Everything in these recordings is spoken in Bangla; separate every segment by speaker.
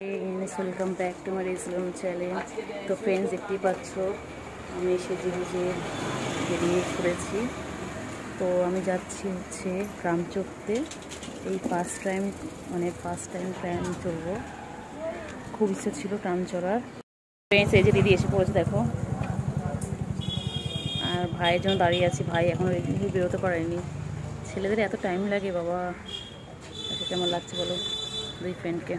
Speaker 1: Welcome back to my Islam channel. তো ফ্রেন্ডস, দেখতেই পাচ্ছ আমি সেজে গুজে বেরিয়ে পড়েছি। তো আমি যাচ্ছি হচ্ছে ট্রাম চড়তে। এই ফার্স্ট টাইম ট্রাম চড়বো। খুব ইচ্ছা ছিল ট্রাম চড়ার। ফ্রেন্ডস, এই যে দিদি এসে পড়েছে দেখো। আর ভাইয়ের জন্য দাঁড়িয়ে আছি। ভাই এখনও রেডি হয়ে বেরোতে পারেনি। ছেলেদের এত টাইম লাগে বাবা। এত কেমন লাগছে বলো দুই ফ্রেন্ডকে।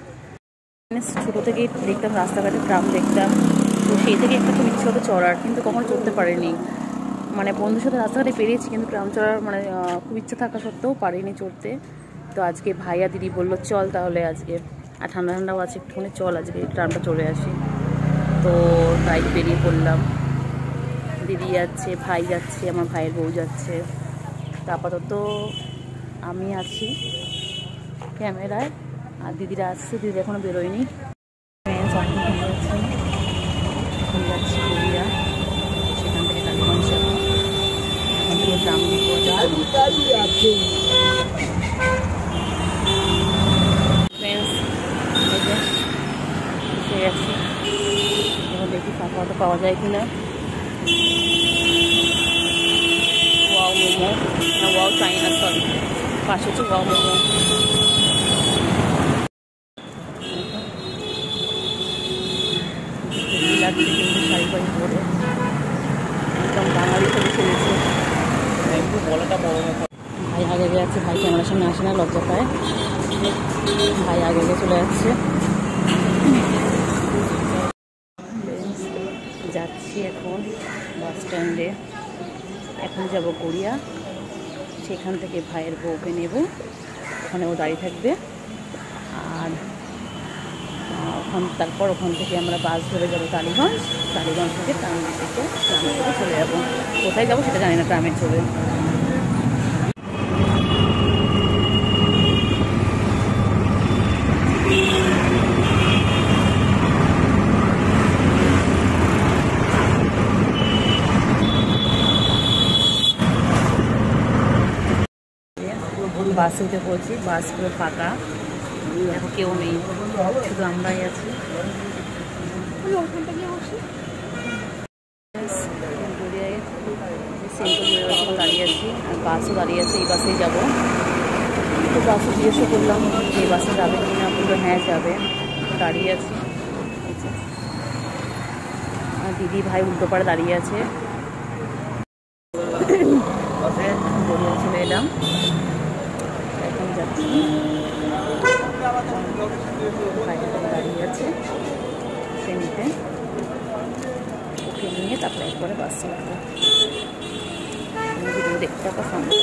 Speaker 1: ছোটো থেকেই দেখতাম রাস্তাঘাটে ট্রাম দেখতাম, তো সেই থেকে একটা খুব ইচ্ছে হতো চড়ার, কিন্তু কখনো চড়তে পারিনি। বন্ধুর সাথে রাস্তাঘাটে পেরিয়েছি, কিন্তু ট্রাম চড়ার খুব ইচ্ছা থাকা সত্ত্বেও পারিনি চড়তে। তো আজকে ভাইয়া দিদি বললো চল তাহলে আজকে, আর ঠান্ডা ঠান্ডাও আছে একটুখানি, চল আজকে ট্রামটা চড়ে আসি। তো তাই বেরিয়ে পড়লাম। দিদি যাচ্ছে, ভাই যাচ্ছে, আমার ভাইয়ের বউ যাচ্ছে। তো আপাতত আমি আছি ক্যামেরায়, আর দিদিরা আসছে। দিদি এখনো বেরোয়নি। যাচ্ছি গড়িয়া, সেখান থেকে টালিগঞ্জ যাবো। এখান থেকে ট্রাম এসে গেছি। এখন দেখি ফাঁকা অটো পাওয়া যায় কিনা। ওয়াও মোমো, না ওয়াও চাইনা, সরি পাশে হচ্ছে ওয়াও মোমো। লাগছে কিন্তু শাড়ি ফাড়ি পরে একদম বাঙালি করে চলেছে। ভাই আগে যাচ্ছে, ভাই ক্যামেরার সামনে আসে না, লজ্জা পায়। ভাই আগে চলে যাচ্ছে। যাচ্ছি এখন বাস স্ট্যান্ডে। এখন যাব গড়িয়া, সেখান থেকে ভাইয়ের বউকে নেব। ওখানে ও দাঁড়িয়ে থাকবে। আর তারপর ওখান থেকে আমরা বাস ধরে যাবো টালিগঞ্জ। টালিগঞ্জ থেকে ট্রামে চলে যাবো। কোথায় যাবো সেটা জানি না, ট্রামে চলে। বাসে উঠে পড়ছি। বাস পুরো ফাঁকা, এখন কেউ নেই, শুধু আমরাই আছি। দাঁড়িয়ে আছি, আর বাসও দাঁড়িয়ে আছে। এই বাসেই যাবো। তো বাসে জিজ্ঞাসা করলাম এই বাসে যাবে কিনা, বললো হ্যাঁ যাবে। দাঁড়িয়ে আছি। আর দিদি ভাই উল্টো পাড়ে দাঁড়িয়ে আছে। গড়িয়া চলে এলাম, এখন যাচ্ছি। দাঁড়িয়ে আছে ট্রেনিতে, ওকে নিয়ে তারপরে একবারে বাস উঠবো। ভিডিও দেখতে থাকা সম্ভব।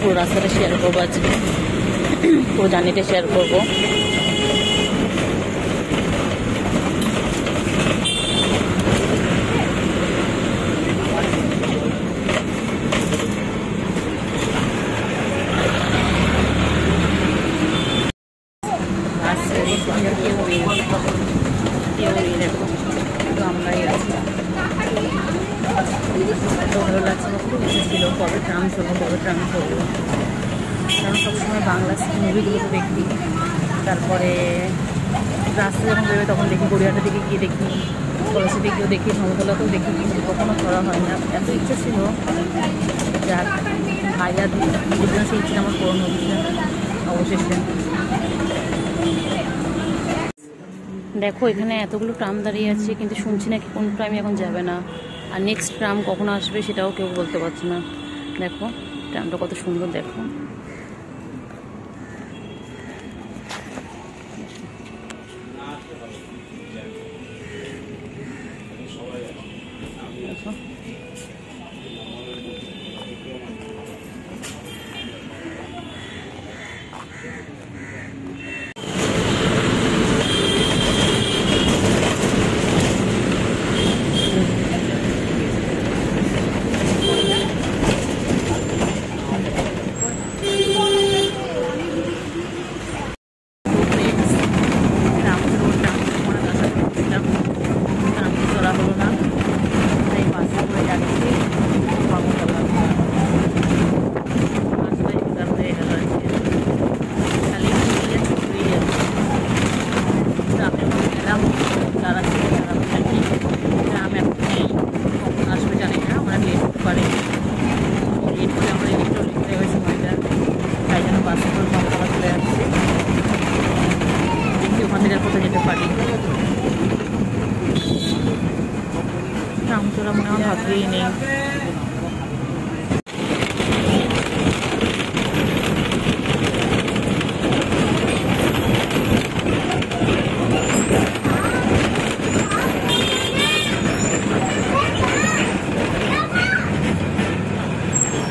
Speaker 1: পুরো রাস্তাটা শেয়ার করবো আজকে, পুরো জার্নিটা শেয়ার করবো। তো আমরাই আছি। তো ভালো লাগছে, খুব ইচ্ছে ছিল কবে ট্রাম চলবো। কারণ সবসময় বাংলা মুভিগুলো তো দেখি, তারপরে রাস্তা যখন বেরোয় তখন দেখি, গড়িয়াটা দিকে গিয়ে দেখি, কলেজে দিকেও দেখি, সমতলাতেও দেখি, কিন্তু কখনো করা হয় না। এত ইচ্ছে ছিল, যাক ভাইয়া দিদির জন্য সেই ইচ্ছেটা আমার পূরণ হচ্ছে অবশেষে। দেখো এখানে এতগুলো ট্রাম দাঁড়িয়ে আছে, কিন্তু শুনছি নাকি কোন ট্রামই এখন যাবে না। আর নেক্সট ট্রাম কখন আসবে সেটাও কেউ বলতে পারছে না। দেখো ট্রামটা কত সুন্দর, দেখো।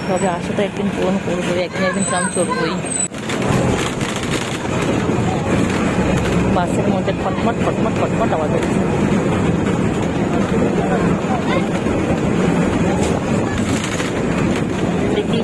Speaker 1: তবে আশা তো একদিন পূরণ করবোই, একদিন ট্রাম চড়বই। বাসের মধ্যে খটমট খটমট খটমট আওয়াজ হচ্ছে। দেখি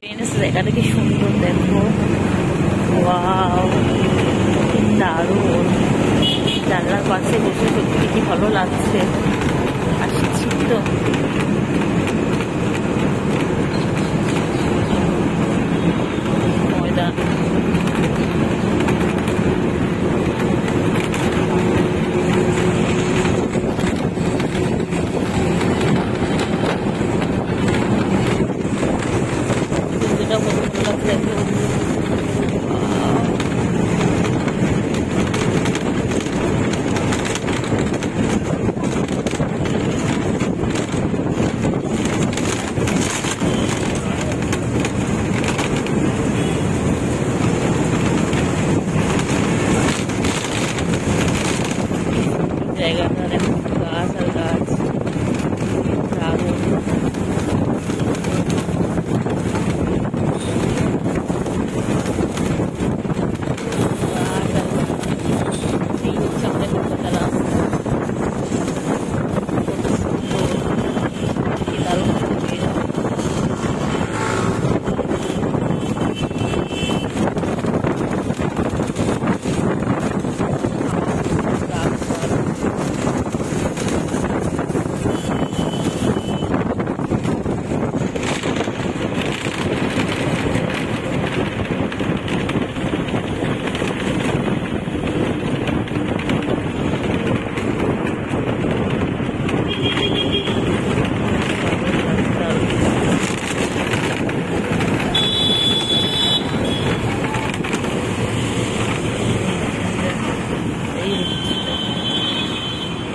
Speaker 1: এই যে জায়গাটা কি সুন্দর, দেখো ওয়াও দারুণ। জানলার পাশে বসে সত্যি কি ভালো লাগছে। আসছি তো ময়দান। জায়গাটা দেখো, গাছ আর গাছ, দারুণ। আমাদের কলকাতা রাস্তা দারুণ।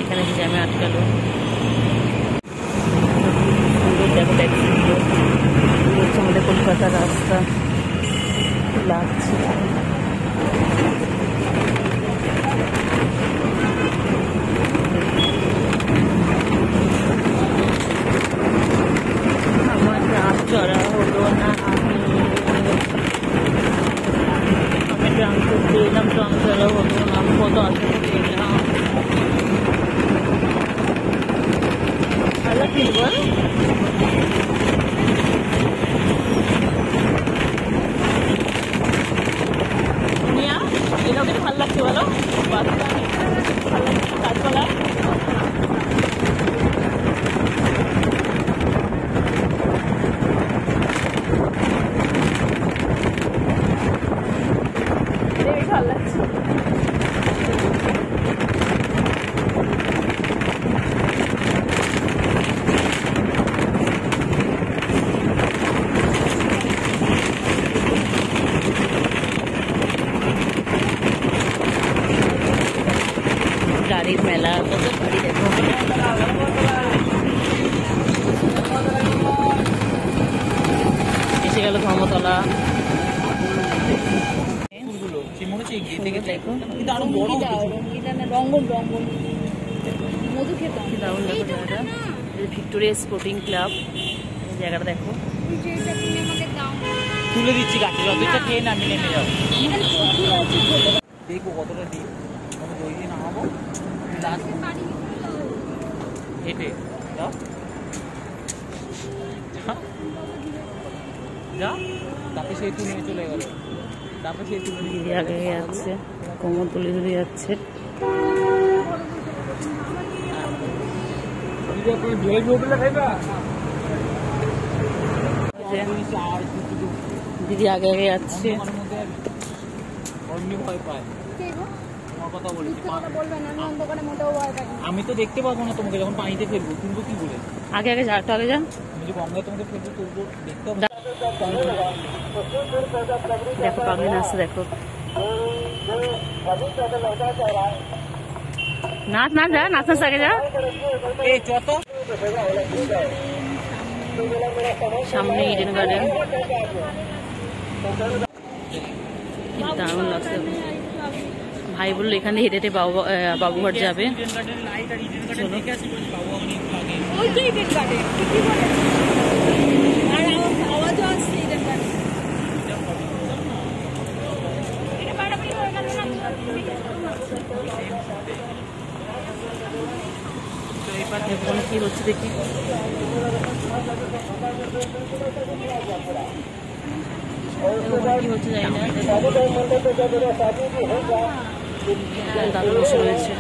Speaker 1: এখানে জ্যামে আটকালো। দেখো ট্যাক্সি হচ্ছে আমাদের কলকাতার রাস্তা লাগছে। আমার ট্রাম চড়া হলো না, আমি ট্রাম চড়তে এলাম, ট্রাম চড়া হলো না। কত আশা করে এলাম। ভালো ফিল বল। মিয়া এই লোকের ভালো লাগছে বলো, ভালো লাগছে গাছপালা। ভালো লাগছে। গাড়ির মেলা, কত গাড়ি দেখো। এসে গেল ধর্মতলা। ভিক্টোরিয়া স্পোর্টিং ক্লাব জায়গাটা দেখো।
Speaker 2: তুলে দিচ্ছি গাছে, যতটা খেয়ে নামি নেমে যাও। দেখবো কতটা দিই, দই দিয়ে নামাবো হেঁটে যাও যা। তারপরে সেই তুলে চলে গেল, তারপরে সেই তুলে
Speaker 1: দিদি আগে যাচ্ছে, কোমর তুলে তুলে যাচ্ছে। দিদি আগে আগে যাচ্ছে।
Speaker 2: আমি তো দেখতে পাবো না তোমাকে যখন পানিতে ফেলবো, তুলবো কি বলে?
Speaker 1: আগে আগে যা, একটু আগে যা।
Speaker 2: আমি যে গঙ্গায় তোমাকে ফেলবো তুলবো, দেখতে পাবো।
Speaker 1: দেখো পাগলি নাচছে, দেখো নাচ নাচ, যা নাচ নাচ, আগে যা।
Speaker 2: এই যত
Speaker 1: সামনে ইডেন গার্ডেন, দারুণ লাগছে। ভাই বললো এখানে হেঁটে হেঁটে বাবুঘাট যাবে। কি হচ্ছে দেখি। কি হচ্ছে জানি না। দাদু বসে রয়েছে।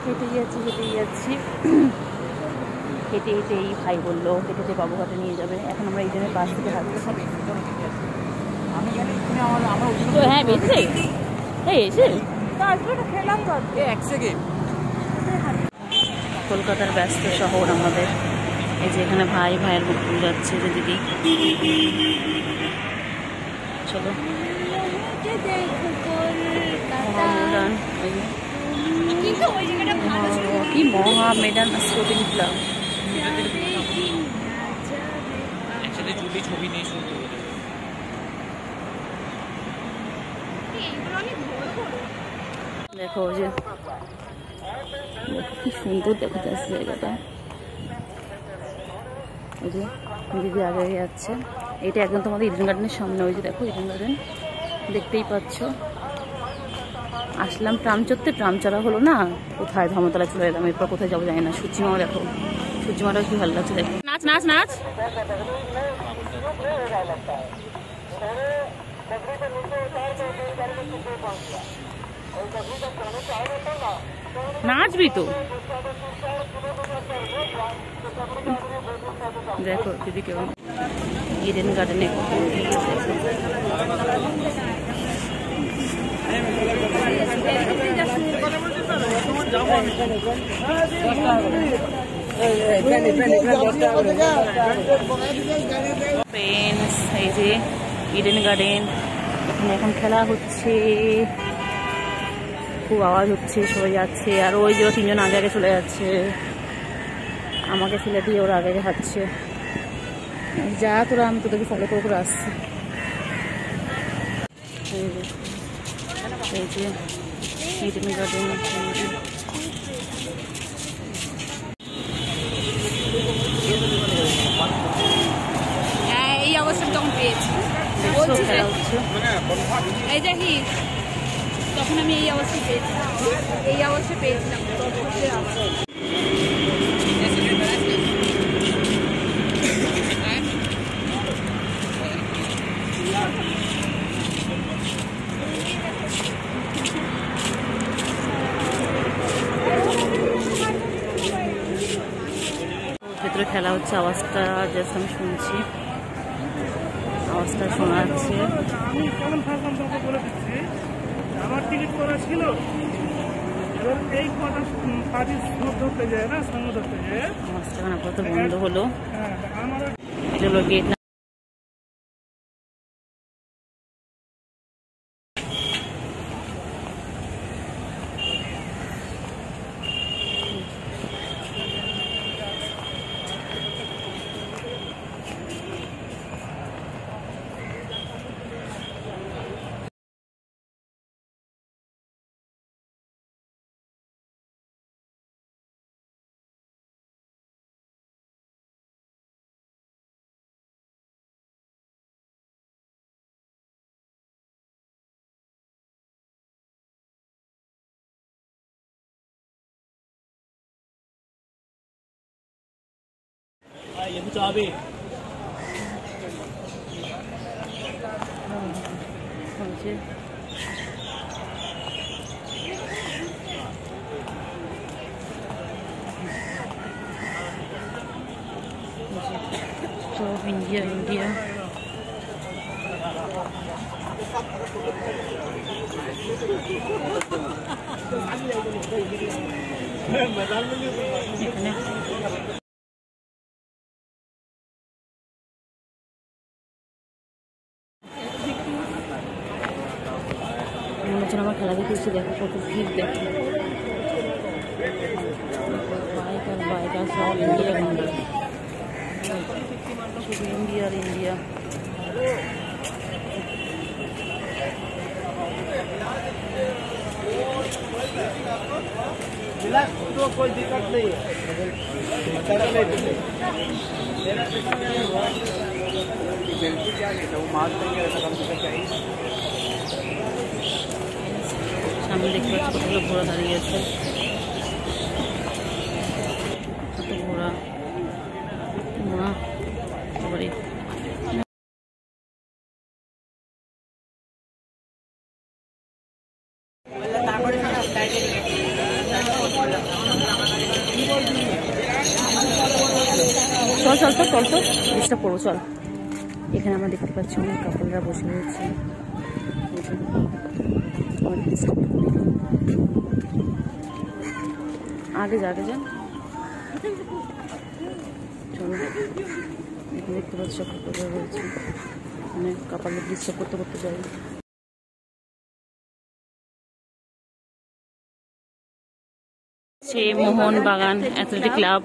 Speaker 1: হেঁটে যাচ্ছি হেঁটে হেঁটে এই ভাই বললো হেঁটে হেঁটে বাবুঘাটে নিয়ে যাবে। এখন আমরা এই জন্য বাস থেকে হাঁটতে হবে। তো হ্যাঁ বেঁচে এই এসে কলকাতার ব্যস্ত শহর আমাদের। এই যে এখানে ভাই ভাইয়ের মুখ তুলে যাচ্ছে যে দিদি। চলো কি মহা মেডান স্পোর্টিং ক্লাব।
Speaker 2: ছবি নেই,
Speaker 1: দেখো যে কি সুন্দর দেখা যাচ্ছে জায়গাটা। ওই যে দিদি আগে যাচ্ছে। এটা একদম তোমাদের ইডেন গার্ডেনের সামনে। ওই যে দেখো ইডেন গার্ডেন দেখতেই পাচ্ছ। আসলাম ট্রাম চড়তে, ট্রাম চড়া হলো না, কোথায় ধর্মতলায় চলে এলাম। এরপর কোথায় যাবো জানি না। সূর্যিমা দেখো, সূর্যিমাটাও কি ভালো লাগছে দেখো। নাচ নাচ নাচ, নাচবি তো। দেখো দিদি কেমন ইডেন গার্ডেনে এই যে ইডেন গার্ডেন। এখানে এখন খেলা হচ্ছে, খুব আওয়াজ হচ্ছে, সবাই যাচ্ছে। আর ওই যে তিনজন আগে আগে চলে যাচ্ছে, আমাকে ফেলে দিয়ে ওরা আগে আগে হাঁটছে। যা তোরা, আমি তোদেরকে ফলো করে করে আসছি। এই যে ইডেন গার্ডেন।
Speaker 3: এই অবস্থা তখন পেয়েছি, এই দেখি তখন আমি এই অবস্থা পেয়েছিলাম, এই অবস্থা পেয়েছিলাম।
Speaker 1: ভেতরে খেলা হচ্ছে, আওয়াজটা জাস্ট আমি শুনছি, আওয়াজটা শোনা যাচ্ছে।
Speaker 4: আমার টিকিট করা ছিল, এই কথা ধরতে যায় না, সঙ্গ ধরতে যায়।
Speaker 1: আওয়াজটা আপাতত বন্ধ হলো।
Speaker 4: আমার
Speaker 1: এটা হলো গেট।
Speaker 2: ये भी चाबी
Speaker 1: सब इंडिया इंडिया এখানে আমার খেলা দেখে এসে দেখো কত ভিড় দেখো বাইক আর সব ইন্ডিয়া শুধু ইন্ডিয়া আর ইন্ডিয়া।
Speaker 4: तो कोई दिक्कत नहीं है।
Speaker 1: সামনে দেখতে পাচ্ছি কতগুলো ঘোড়া দাঁড়িয়ে আছে, কত ঘোড়া ঘোড়া সবারই। চল চল তো চল তো ডিস্টার্ব করবো চল। এখানে আমরা দেখতে পাচ্ছি অনেক কাপড়রা বসে রয়েছে। আগে যা আগে যান চলো। এখানে দেখতে পাচ্ছি সব কাপড়রা রয়েছে, মানে কাপড়ে ডিস্টার্ব করতে করতে যাই। সে মোহন বাগান অ্যাথলেটিক ক্লাব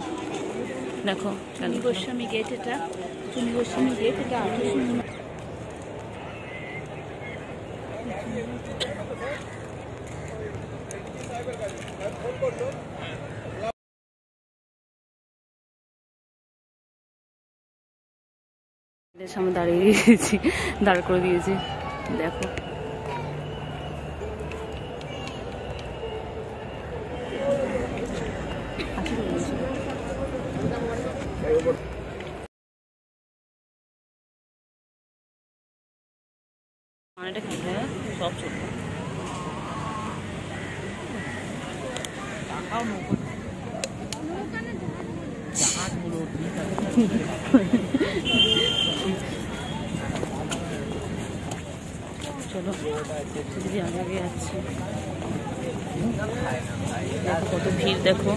Speaker 1: দেখো
Speaker 3: গোস্বামী গেট, এটা চুনি গোস্বামী গেট, এটা 1800
Speaker 1: সামনে দাঁড়িয়ে দিয়েছি, দাঁড় করে দিয়েছি দেখো। মানেটা কি সব ছোট চলো দিদি আগে আগে যাচ্ছি। দেখো কত ভিড় দেখো।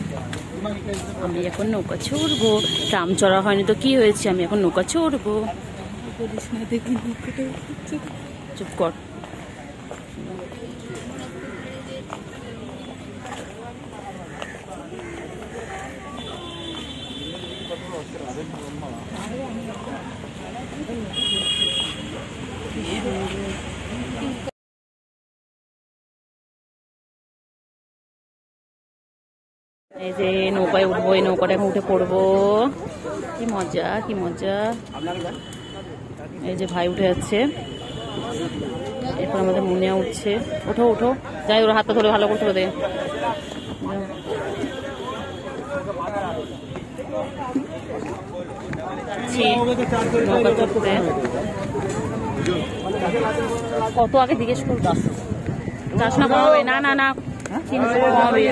Speaker 1: আমি এখন নৌকা চড়বো, ট্রাম চড়া হয়নি তো কি হয়েছে, আমি এখন নৌকা চড়বো। চুপ কর। এই যে নৌকায় উঠবো, এই নৌকাটা এখন উঠে পড়বো। কি মজা কি মজা। এই যে ভাই উঠে যাচ্ছে, এরপর আমাদের মুনিয়া উঠছে। ওঠো ওঠো, যাই ওর হাতটা ধরে ভালো করতে হবে। নৌকা চড়তে কত আগে জিজ্ঞেস করতে চাষ না কমাবে, না না না কমাবে।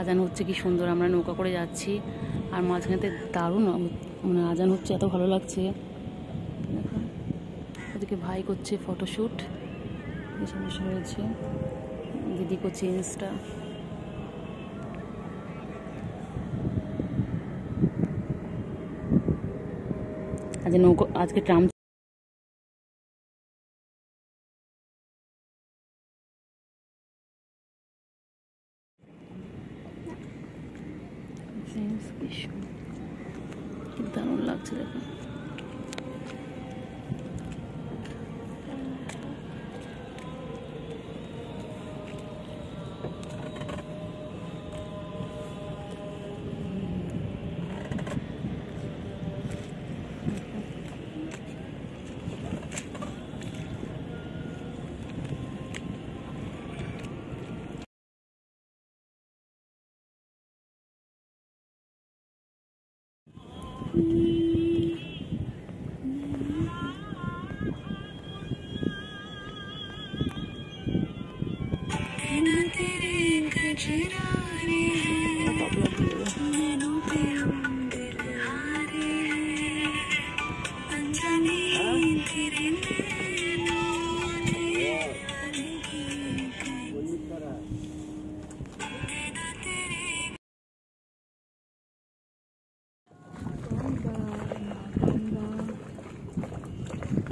Speaker 1: আজান হচ্ছে কি সুন্দর, আমরা নৌকা করে যাচ্ছি আর মাঝখানে দারুণ মানে আজান হচ্ছে, এত ভালো লাগছে। ওদিকে ভাই করছে ফটোশ্যুট, এই সমস্যা হয়েছে, দিদি করছে ইনস্টা। আজকে ট্রাম কি দারুণ লাগছে দেখুন।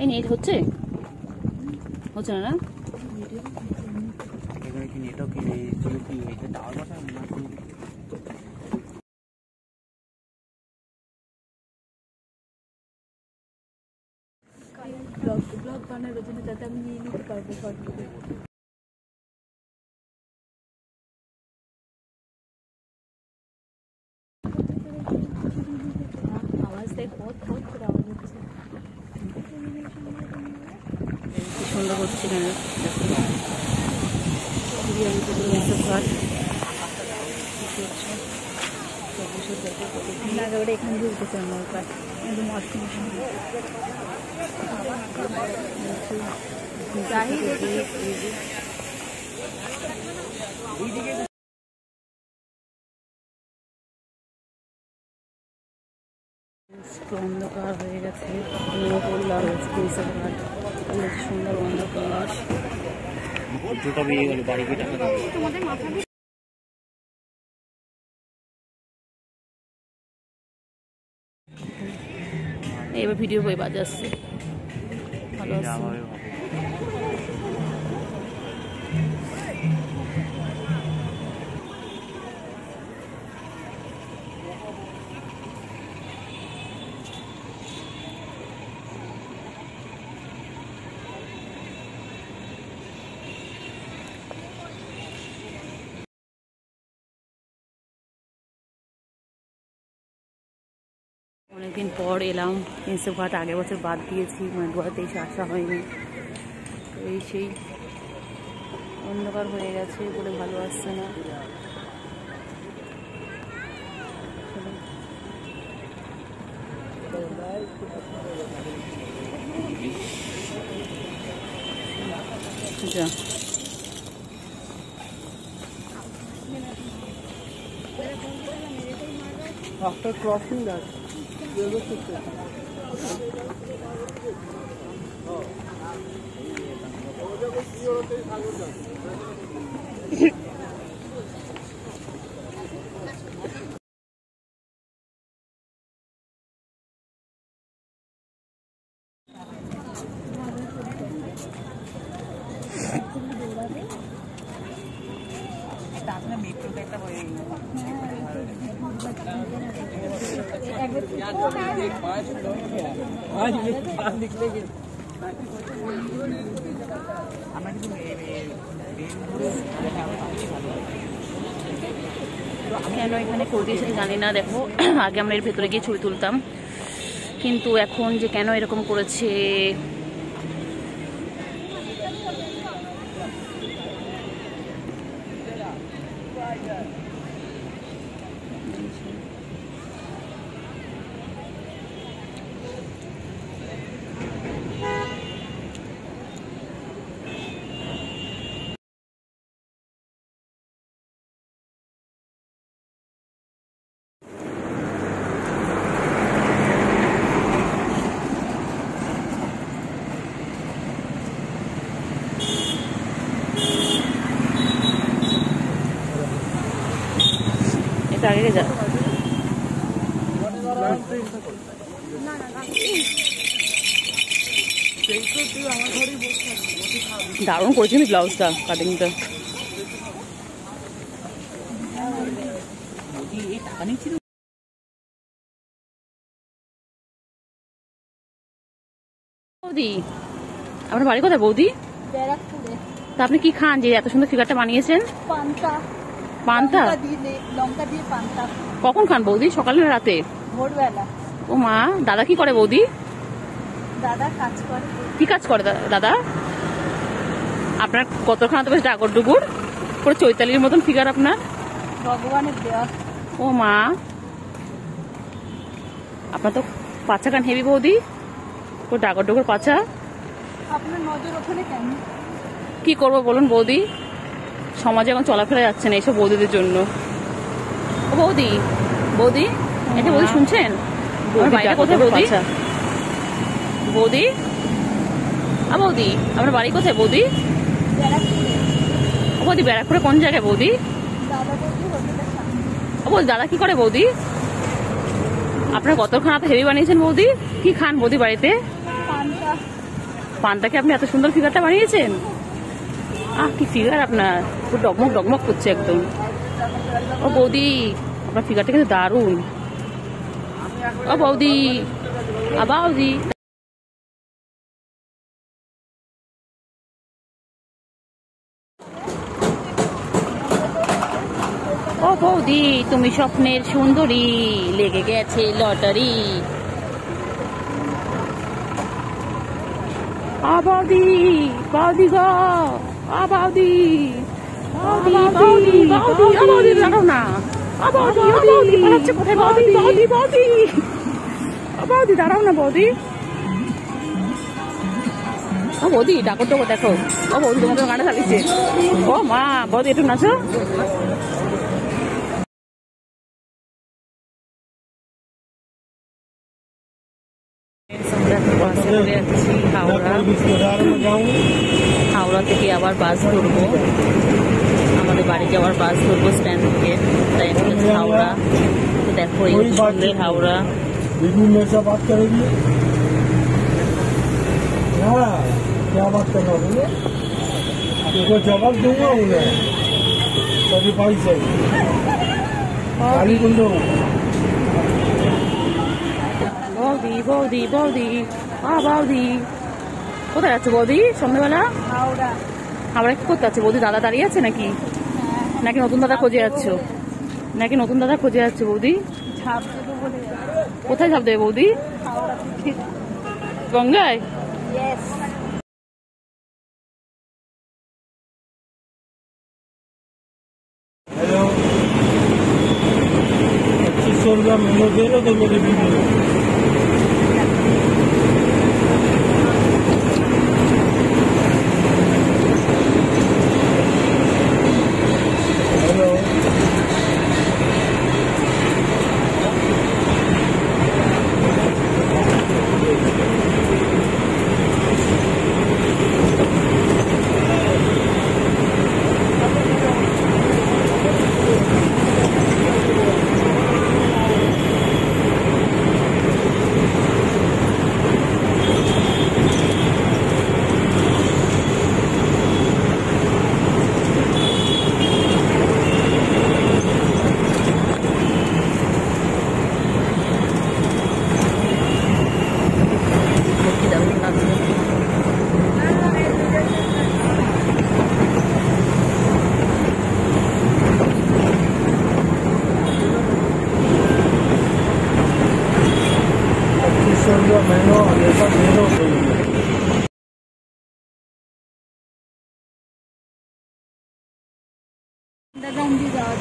Speaker 1: এই নেট হচ্ছে হচ্ছে না?
Speaker 3: ব্লগ বানানোর জন্য যাতে আমি নিয়ে নিতে পারবো শর্ট করে। আওয়াজ দেখ বহুত করে আওয়াজ হচ্ছে।
Speaker 1: কি সুন্দর হচ্ছে কেন
Speaker 3: এখান দিয়ে উঠেছে নৌকায় একদম অসুবিধা
Speaker 1: অন্ধকার হয়ে গেছে, সুন্দর অন্ধকার। এবার ভিডিও বই বাজে আসছে, ভালো আসছে। অনেকদিন পর এলাম প্রিন্সেপ ঘাট, আগের বছর বাদ দিয়েছি, মানে 2023 আসা হয়নি। তো এই সেই অন্ধকার হয়ে গেছে বলে ভালো আসছে না। যা
Speaker 4: After crossing that, railway station.
Speaker 1: কেন এখানে করে দিয়েছে জানি না। দেখো আগে আমরা এর ভেতরে গিয়ে ছবি তুলতাম, কিন্তু এখন যে কেন এরকম করেছে একটু আগে যা। দারুণ করেছি ব্লাউজটা, কাটিংটা। বৌদি, আপনার বাড়ি কোথায় বৌদি? তা আপনি কি খান যে এত সুন্দর ফিগারটা বানিয়েছেন? পান্তা?
Speaker 3: লঙ্কা দিয়ে পান্তা।
Speaker 1: কখন খান বৌদি, সকালে না রাতে?
Speaker 3: ভোরবেলা।
Speaker 1: ও মা, দাদা কি করে বৌদি?
Speaker 3: দাদা কাজ করে।
Speaker 1: কি কাজ করে দাদা? আপনার কতখানা তো বেশ ডাগর ডুগুর, পুরো চৈতালির মতন ফিগার আপনার।
Speaker 3: ভগবানের দেওয়া।
Speaker 1: ও মা, আপনার তো পাছা কান হেভি বৌদি, পুরো ডাগর ডুগুর পাছা।
Speaker 3: আপনার নজর ওখানে কেন?
Speaker 1: কি করবো বলুন বৌদি, সমাজে এখন চলাফেরা যাচ্ছে না এইসব বৌদিদের জন্য। ও বৌদি, বৌদি এটা বৌদি শুনছেন? বাড়িটা কোথায় বৌদি? বৌদি, বৌদি আপনার বাড়ি কোথায় বৌদি? ও বৌদি ব্যারাকপুরে কোন জায়গায় বৌদি? ও বৌদি দাদা কি করে বৌদি? আপনার কতখানা তো হেভি বানিয়েছেন বৌদি। কি খান বৌদি বাড়িতে? পান্তাকে আপনি এত সুন্দর ফিগারটা বানিয়েছেন। কি ফিগার আপনার, পুরো ডগমগ ডগমগ করছে একদম। ও বৌদি, আপনার ফিগারটা কিন্তু দারুণ। ও বৌদি, বৌদি ও বৌদি, তুমি স্বপ্নের সুন্দরী, লেগে গেছে লটারি। বৌদি, বৌদি গো, বৌদি, বৌদি, বৌদি, বৌদি, বৌদি দাঁড়াও না। বৌদি, বৌদি পালাচ্ছে কোথায়? বৌদি, বৌদি, বৌদি, বৌদি দাঁড়াও না বৌদি। ও বৌদি ডাকো টোকো দেখো। ও বৌদি তোমাকে গানটা চালিয়েছে। ও মা, বৌদি একটু নাচো। হাওড়া থেকে আবার বাস ধরবো, আমাদের বাড়ি যাওয়ার বাস ধরবো স্ট্যান্ড থেকে। তাই এখন হচ্ছে হাওড়া। তো দেখো এই হচ্ছে হাওড়া।
Speaker 4: জবাব दूंगा उन्हें सभी भाई से
Speaker 1: বৌদি, বৌদি, বৌদি, বৌদি কোথায় যাচ্ছে বৌদি সন্ধ্যাবেলা?
Speaker 3: হাওড়া।
Speaker 1: হাওড়া কি করতে যাচ্ছে বৌদি? দাদা দাঁড়িয়ে আছে নাকি? নাকি নতুন দাদা খোঁজে যাচ্ছ? নাকি নতুন দাদা খোঁজে যাচ্ছে বৌদি?
Speaker 3: ঝাঁপ দেবো বলে।
Speaker 1: কোথায় ঝাঁপ দেবে বৌদি?
Speaker 3: হাওড়া থেকে।
Speaker 1: গঙ্গায়?
Speaker 3: ইয়েস।
Speaker 4: हेलो 2500 रुपया मेनू दे दो तो मेरे वीडियो। हेलो महीनों हमेशा महीनों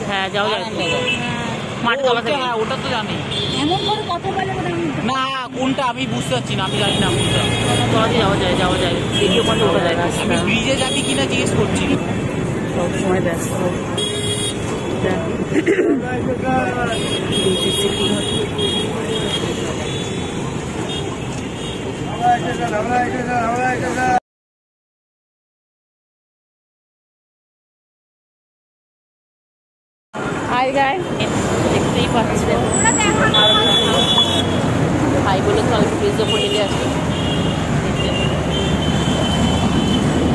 Speaker 1: হ্যাঁ যাও যাও মাঠ কালা থেকে।
Speaker 2: হ্যাঁ ওটা তো জানি
Speaker 3: এমন করে কথা বলে
Speaker 2: না, কোনটা আমি বুঝতে পারছি না, আমি জানি না কোনটা।
Speaker 1: যাওয়া যায়, যাওয়া যায়, ভিডিও কলে ওঠা যায় রাস্তা।
Speaker 2: আমি ব্রিজে যাবি কিনা জিজ্ঞেস করছি।
Speaker 1: সব সময় ব্যস্ত। হাই গাই, দেখতেই পাচ্ছেন ভাই বলে তো অল্প ব্রিজ ওপর হেলে আসে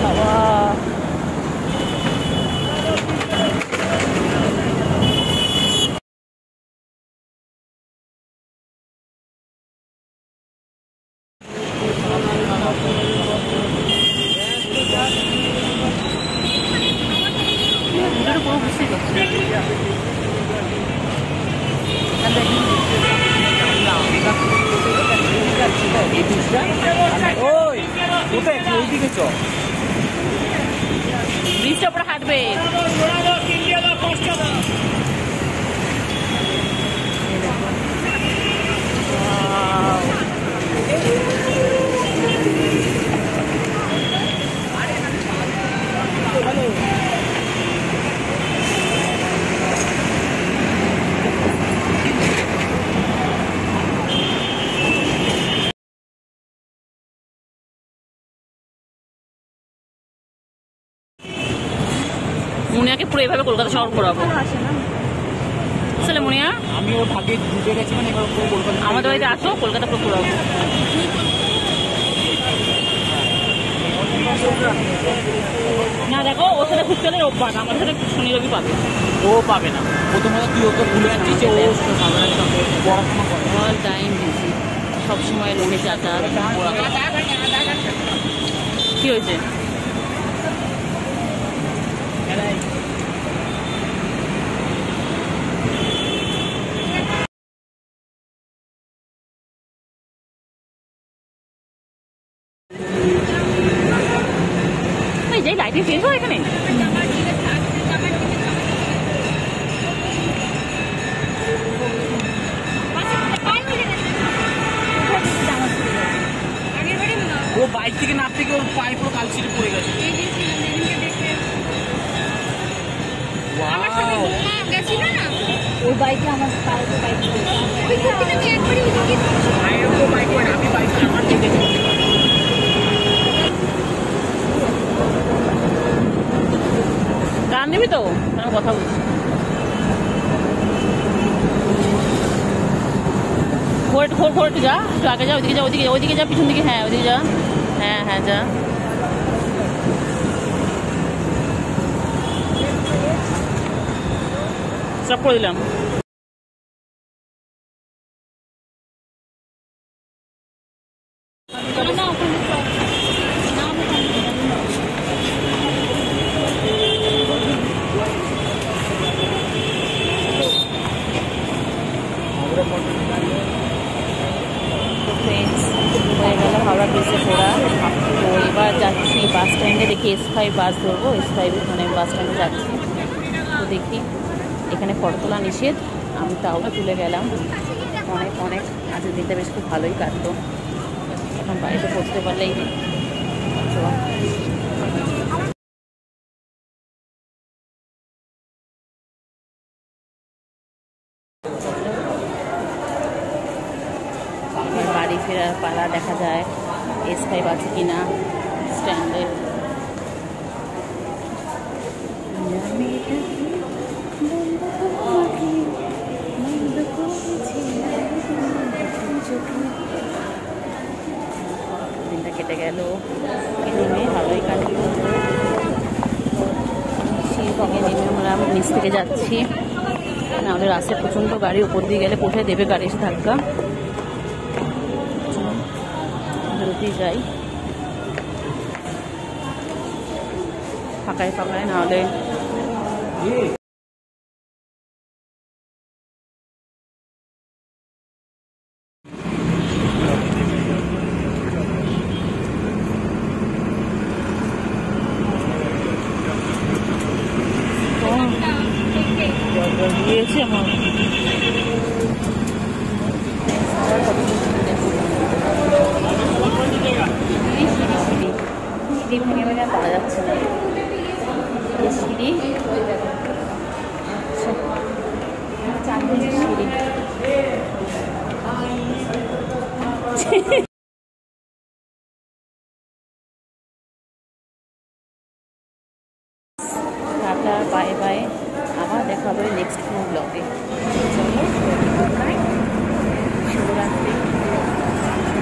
Speaker 1: বাবা। পুরো বুঝতে পারছি ব্রিজটা উপরে হাঁটবে। মুনিয়াকে পুরো এইভাবে কলকাতা শহর ঘোরাবো। আসলে মুনিয়া
Speaker 2: আমি ওর ভাগে ঢুকে গেছি, মানে এবার পুরো কলকাতা
Speaker 1: আমাদের বাড়িতে আসো, কলকাতা পুরো ঘোরাবো। না দেখো, ওর সাথে ঘুরতে গেলে রোববার, আমাদের সাথে শনি রবি পাবে।
Speaker 2: ও পাবে না। প্রথমত তুই ওকে ভুলে যাচ্ছিস যে ও পড়াশোনা করে।
Speaker 1: অল টাইম বিজি, সবসময় লোকে যাতায়াত। কি হয়েছে? যাই লাইটিং চেঞ্জ হয় এখানে।
Speaker 2: ও বাইক থেকে নামতে গিয়ে ওর পায়ে পুরো কালচিটে পড়ে গেছে।
Speaker 3: ওই বাইকে আমার বাইক
Speaker 2: আমি বাইক আমার দেখেছি।
Speaker 1: গান দিবি তো? আমি কথা বলছি। ঘোর যা, একটু আগে যা, ওইদিকে যা, ওইদিকে যা, পিছন দিকে। হ্যাঁ ওইদিকে যা, হ্যাঁ হ্যাঁ যা। স্টপ করে দিলাম। হয়ে গেল হাওড়া ব্রিজে ঘোরা। তো এবার যাচ্ছি বাস স্ট্যান্ডে, দেখি S5 বাস ধরবো। S5 মানে বাস স্ট্যান্ডে যাচ্ছি। তো দেখি, এখানে ফটো তোলা নিষেধ, আমি তাও তুলে গেলাম। অনেক আজকের দিনটা বেশ খুব ভালোই কাটতো। এখন বাড়িতে পৌঁছতে পারলেই বাড়ি ফেরার পালা। দেখা যায় S5 আছে কিনা স্ট্যান্ডে। দিনটা কেটে গেল, নেমে ভালোই কাটলো। শিলংয়ে নেমে আমরা নিচ থেকে যাচ্ছি, নাহলে রাস্তায় প্রচণ্ড গাড়ি, উপর দিয়ে গেলে কোথায় দেবে গাড়ি এসে ধাক্কা। বেরোতেই যাই ফাঁকায়, নাহলে দিয়েছে আমার। সিঁড়ি ভেঙে ভেঙে পাওয়া যাচ্ছে না, সিঁড়ি সিঁড়ি। টাটা, বাই বাই, আবার দেখা হবে নেক্সট কোনো ব্লগে। চলো, গুড নাইট, শুভরাত্রি,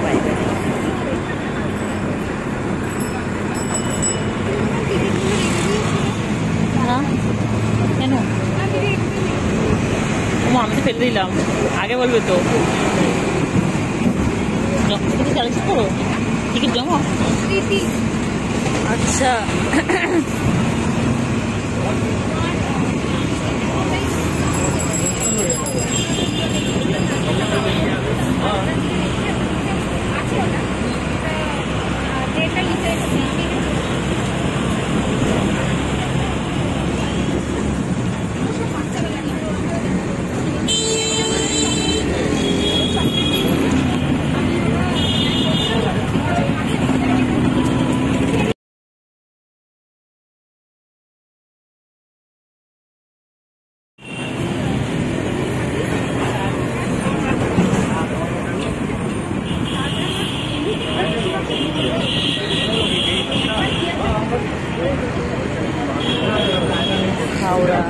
Speaker 1: বাই বাই। হ্যাঁ কেন আমি তো ফেলে দিলাম, আগে বলবে তো। চালিয়ে করো টিকিট জমা। আচ্ছা হাওড়া